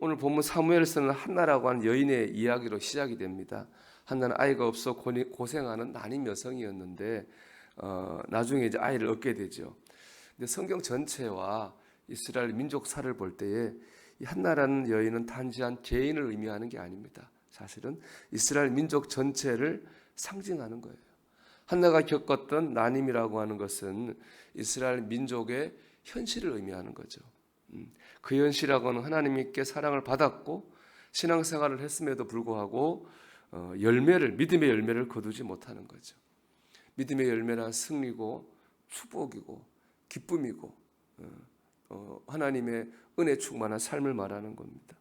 오늘 본문 사무엘서는 한나라고 하는 여인의 이야기로 시작이 됩니다. 한나는 아이가 없어 고생하는 난임 여성이었는데 나중에 이제 아이를 얻게 되죠. 근데 성경 전체와 이스라엘 민족사를 볼 때에 이 한나라는 여인은 단지 한 개인을 의미하는 게 아닙니다. 사실은 이스라엘 민족 전체를 상징하는 거예요. 한나가 겪었던 난임이라고 하는 것은 이스라엘 민족의 현실을 의미하는 거죠. 그 현실하고는 하나님께 사랑을 받았고 신앙생활을 했음에도 불구하고 믿음의 열매를 거두지 못하는 거죠. 믿음의 열매란 승리고 축복이고 기쁨이고 하나님의 은혜 충만한 삶을 말하는 겁니다.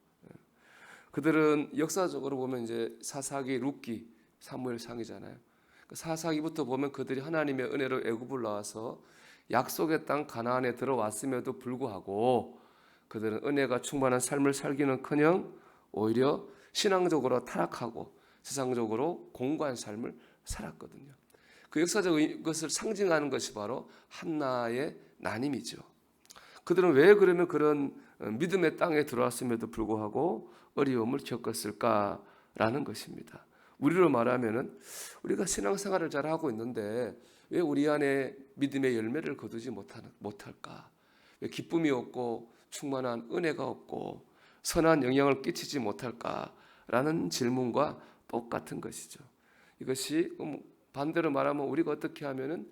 그들은 역사적으로 보면 이제 사사기, 룻기, 사무엘상이잖아요. 사사기부터 보면 그들이 하나님의 은혜로 애굽을 나와서 약속의 땅 가나안에 들어왔음에도 불구하고 그들은 은혜가 충만한 삶을 살기는커녕 오히려 신앙적으로 타락하고 세상적으로 공고한 삶을 살았거든요. 그 역사적 것을 상징하는 것이 바로 한나의 난임이죠. 그들은 왜 그러면 그런 믿음의 땅에 들어왔음에도 불구하고 어려움을 겪었을까라는 것입니다. 우리로 말하면은 우리가 신앙생활을 잘 하고 있는데 왜 우리 안에 믿음의 열매를 거두지 못할까? 왜 기쁨이 없고 충만한 은혜가 없고 선한 영향을 끼치지 못할까라는 질문과 똑같은 것이죠. 이것이 반대로 말하면 우리가 어떻게 하면은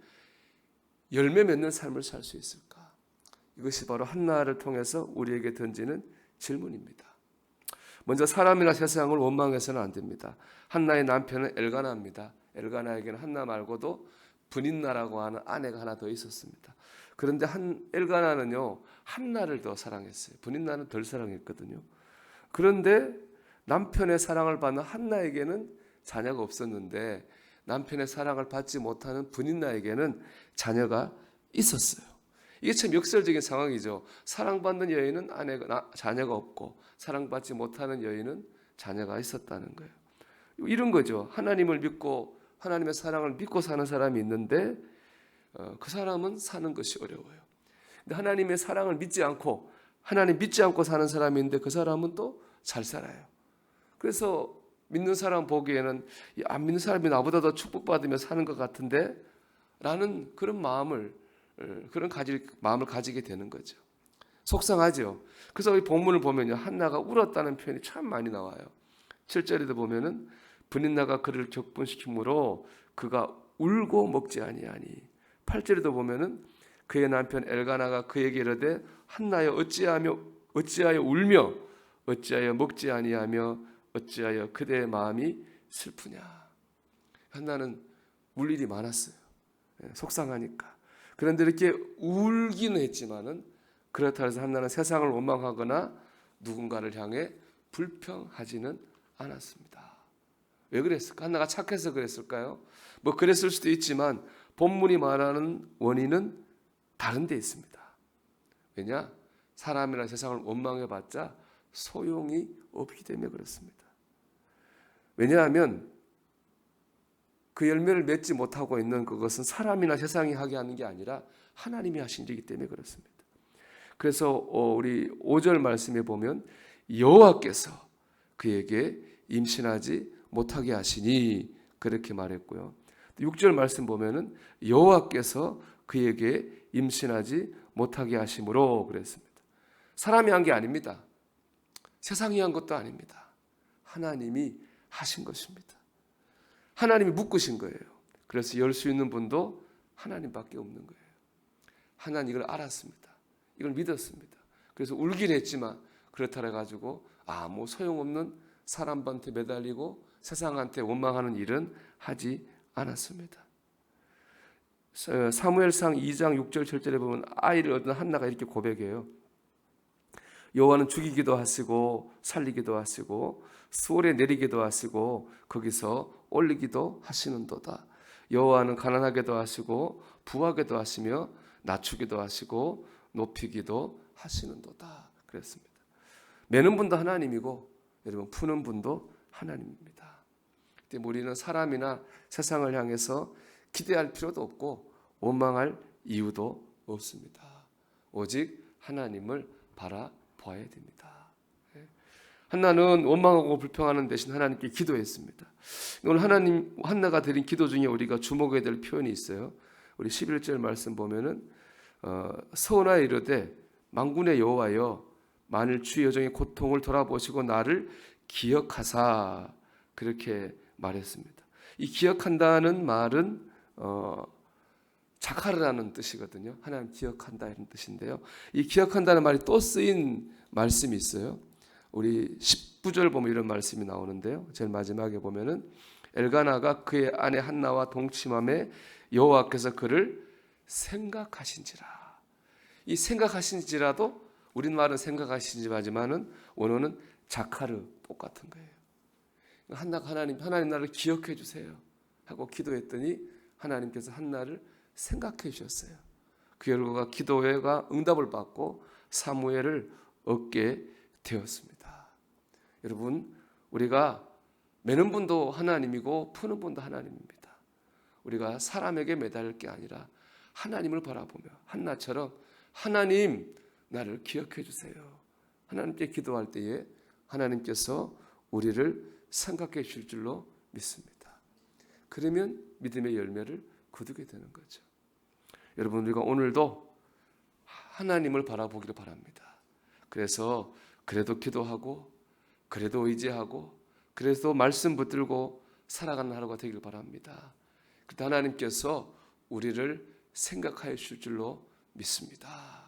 열매 맺는 삶을 살 수 있을까? 이것이 바로 한나를 통해서 우리에게 던지는 질문입니다. 먼저 사람이나 세상을 원망해서는 안 됩니다. 한나의 남편은 엘가나입니다. 엘가나에게는 한나 말고도 브닌나라고 하는 아내가 하나 더 있었습니다. 그런데 엘가나는요 한나를 더 사랑했어요. 브닌나는 덜 사랑했거든요. 그런데 남편의 사랑을 받는 한나에게는 자녀가 없었는데 남편의 사랑을 받지 못하는 브닌나에게는 자녀가 있었어요. 이게 참 역설적인 상황이죠. 사랑받는 여인은 자녀가 없고 사랑받지 못하는 여인은 자녀가 있었다는 거예요. 이런 거죠. 하나님을 믿고 하나님의 사랑을 믿고 사는 사람이 있는데 그 사람은 사는 것이 어려워요. 근데 하나님의 사랑을 믿지 않고 하나님 믿지 않고 사는 사람이 있는데 그 사람은 또 잘 살아요. 그래서 믿는 사람 보기에는 안 믿는 사람이 나보다 더 축복받으며 사는 것 같은데 라는 그런 마음을 가지게 되는 거죠. 속상하죠. 그래서 이 본문을 보면요 한나가 울었다는 표현이 참 많이 나와요. 7절에도 보면은 브닌나가 그를 격분시키므로 그가 울고 먹지 아니하니. 8절에도 보면은 그의 남편 엘가나가 그에게 이르되 한나여 어찌하여 울며 어찌하여 먹지 아니하며 어찌하여 그대의 마음이 슬프냐. 한나는 울 일이 많았어요. 속상하니까. 그런데 이렇게 울기는 했지만은 그렇다 해서 한나는 세상을 원망하거나 누군가를 향해 불평하지는 않았습니다. 왜 그랬을까? 한나가 착해서 그랬을까요? 뭐 그랬을 수도 있지만 본문이 말하는 원인은 다른 데 있습니다. 왜냐? 사람이나 세상을 원망해봤자 소용이 없기 때문에 그렇습니다. 왜냐하면 그 열매를 맺지 못하고 있는 그것은 사람이나 세상이 하게 하는 게 아니라 하나님이 하신 일이기 때문에 그렇습니다. 그래서 우리 5절 말씀에 보면 여호와께서 그에게 임신하지 못하게 하시니 그렇게 말했고요. 6절 말씀 보면은 여호와께서 그에게 임신하지 못하게 하심으로 그랬습니다. 사람이 한 게 아닙니다. 세상이 한 것도 아닙니다. 하나님이 하신 것입니다. 하나님이 묶으신 거예요. 그래서 열 수 있는 분도 하나님밖에 없는 거예요. 하나님 이걸 알았습니다. 이걸 믿었습니다. 그래서 울긴 했지만 그렇다 해가지고 뭐 소용없는 사람한테 매달리고 세상한테 원망하는 일은 하지 않았습니다. 사무엘상 2장 6절 7절에 보면 아이를 얻은 한나가 이렇게 고백해요. 여호와는 죽이기도 하시고 살리기도 하시고 수월에 내리기도 하시고 거기서 올리기도 하시는도다. 여호와는 가난하게도 하시고 부하게도 하시며 낮추기도 하시고 높이기도 하시는도다. 그랬습니다. 매는 분도 하나님이고 여러분 푸는 분도 하나님입니다. 우리는 사람이나 세상을 향해서 기대할 필요도 없고 원망할 이유도 없습니다. 오직 하나님을 바라봐야 됩니다. 한나는 원망하고 불평하는 대신 하나님께 기도했습니다. 오늘 한나가 드린 기도 중에 우리가 주목해야 될 표현이 있어요. 우리 11절 말씀 보면은 서원하여 이르되 만군의 여호와여 만일 주의 여종의 고통을 돌아보시고 나를 기억하사, 그렇게 말했습니다. 이 기억한다는 말은 자카르라는 뜻이거든요. 하나님 기억한다 이런 뜻인데요. 이 기억한다는 말이 또 쓰인 말씀이 있어요. 우리 19절 보면 이런 말씀이 나오는데요. 제일 마지막에 보면은 엘가나가 그의 아내 한나와 동침함에 여호와께서 그를 생각하신지라. 이 생각하신지라도 우리말은 생각하신지지만은 원어는 자카르, 똑같은 거예요. 한나가 하나님 나를 기억해 주세요 하고 기도했더니 하나님께서 한나를 생각해 주셨어요. 그 결과가 기도가 응답을 받고 사무엘을 얻게 되었습니다. 여러분, 우리가 매는 분도 하나님이고 푸는 분도 하나님입니다. 우리가 사람에게 매달릴 게 아니라 하나님을 바라보며 한나처럼 하나님 나를 기억해 주세요. 하나님께 기도할 때에 하나님께서 우리를 생각해 주실 줄로 믿습니다. 그러면 믿음의 열매를 거두게 되는 거죠. 여러분, 우리가 오늘도 하나님을 바라보기를 바랍니다. 그래서 그래도 기도하고 그래도 의지하고 그래도 말씀 붙들고 살아가는 하루가 되기를 바랍니다. 그때 하나님께서 우리를 생각하여 주실 줄로 믿습니다.